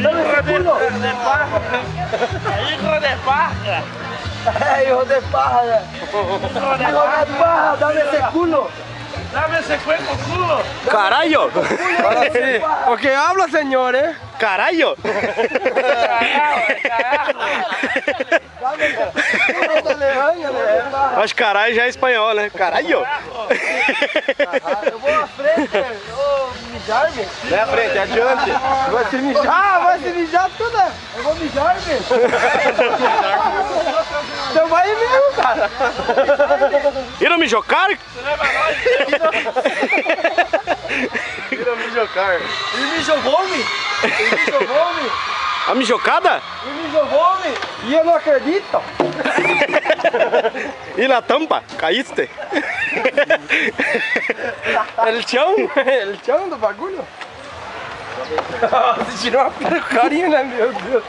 Hijo de paja. Hijo de paja. Hijo de paja. Hijo de paja, dame ese culo. Dame ese cuerpo culo. Caralho. Ahora sí. Ok, habla, señor, Caralho. Acho que caralho já é espanhol, né? Caralho. Eu vou à frente, eu vou mijar-me. Não é à frente, é adiante. Vai se mijar. Ah, vai se mijar tudo. Eu vou mijar-me. Então vai mesmo, cara. E não me jocar? Vira mijocar. Ele me jogou-me. Ele me jogou-me. A mijocada? Ele me jogou-me. E eu não acredito. E na tampa? Caíste? El chão do bagulho. Você tirou uma porcaria, né, meu Deus.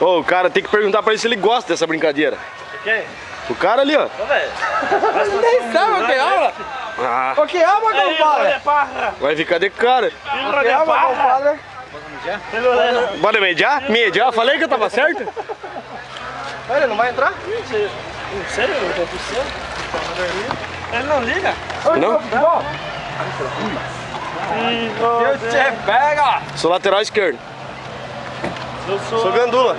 Ô, o cara tem que perguntar pra ele se ele gosta dessa brincadeira. Quem? O cara ali, ó. Nem sabe o que é aula. Ah, O que é aula, compadre? vai ficar de cara. O que é aula, compadre? Bora mediar? Mediar? Falei que eu tava certo? Ele não vai entrar? Sério? Ele não liga? Não? Eu te pega! Sou lateral esquerdo. Eu Sou gandula.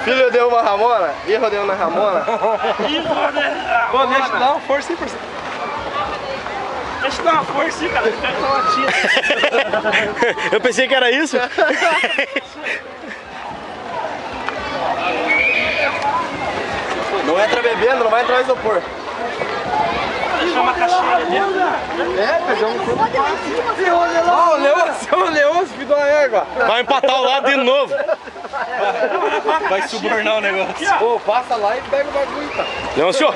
Filho deu uma Ramona? Erro deu na Ramona? Pô, deixa eu dar uma força aí, parceiro. Deixa eu dar uma força aí, cara. Fica com a latinha. Eu pensei que era isso. Não entra bebendo, não vai entrar no isopor. Deixa uma caixinha ali dentro. Ó, o Leôncio pediu uma égua. Vai empatar o lado de novo. Vai subornar o negócio. Ô, passa lá e pega o bagulho, cara. Leôncio,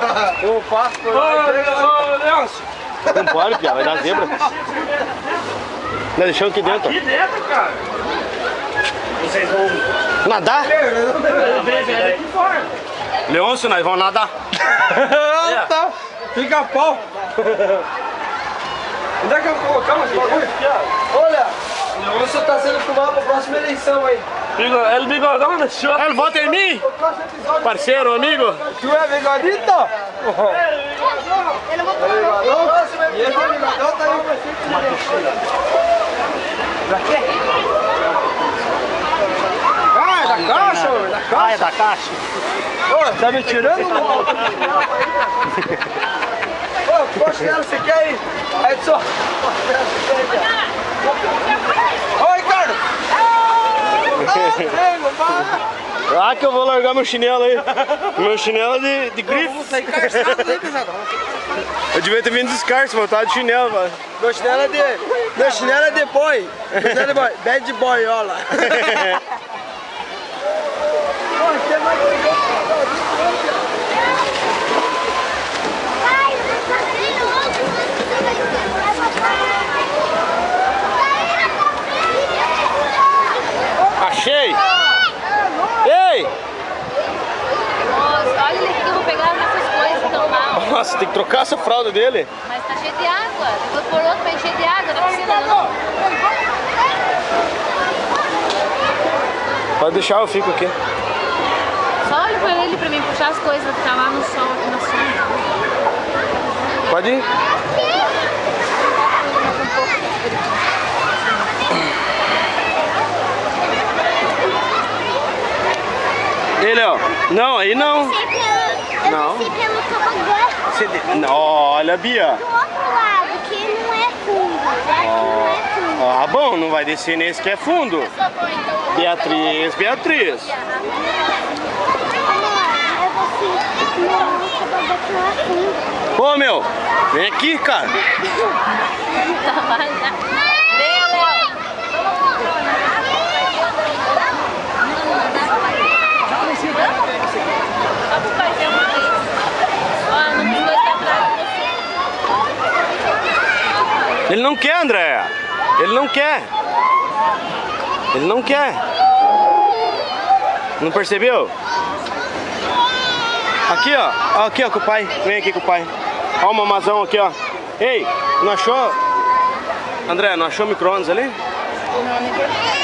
Eu passo por lá e pega lá. Ô, Leôncio. não pode, Pia, vai dar zebra. Não, deixando aqui dentro. Aqui dentro, cara. Vocês vão... Nadar? Vem aqui fora. Leôncio, nós vamos nadar. Tá. Fica pau. Onde é que eu vou colocar esse bagulho? Olha, o Leôncio tá sendo filmado pra próxima eleição aí. El bigodão deixou. Ele vota em mim? O próximo episódio. Parceiro, amigo? Tu é bigodito? Eu não vou É bigodão? E esse bigodão tá aí o prefeito de eleição. Pra quê? Ah, é da caixa, ô, é da caixa. Ah, é da caixa. Ô, tá me tirando? Ô, qual chinelo você quer aí? Edson, qual chinelo você quer aí? Ô, Ricardo! Ah, que eu vou largar meu chinelo aí. Meu chinelo é de grife. Vamos sair carçado aí, pesadão. Eu devia ter vindo descarso, mas eu tava de chinelo, mano. Meu chinelo é de boy. Meu chinelo é de boy. Bad boyola. Achei! Ei! Nossa, olha ele aqui que eu vou pegar nessas coisas então mal. Nossa, tem que trocar essa fralda dele. Mas tá cheio de água. Eu vou por outro pra encher de água na piscina não. Pode deixar, eu fico aqui. Só olha pra ele pra mim puxar as coisas que tá lá no sol, aqui na sombra. Pode ir. Ele, ó. Não, aí não. Não. Eu pelo tobogã Não, olha, Bia. do outro lado, que não é fundo, certo? Não é fundo. Ah, bom, não vai descer nesse que é fundo. Eu sou bom, então. Beatriz, Beatriz. Ô, meu, vem aqui, cara. Tá, vai, né? Vem, Léo. Vamos fazer uma vez. Ó, não tem dois atrás de você. Ele não quer, André. Ele não quer. Ele não quer. Não percebeu? Aqui, ó. Aqui, ó, com o pai. Vem aqui com o pai. Ó o mamazão aqui, ó. Ei, não achou? André, não achou micro-ondas ali? Não,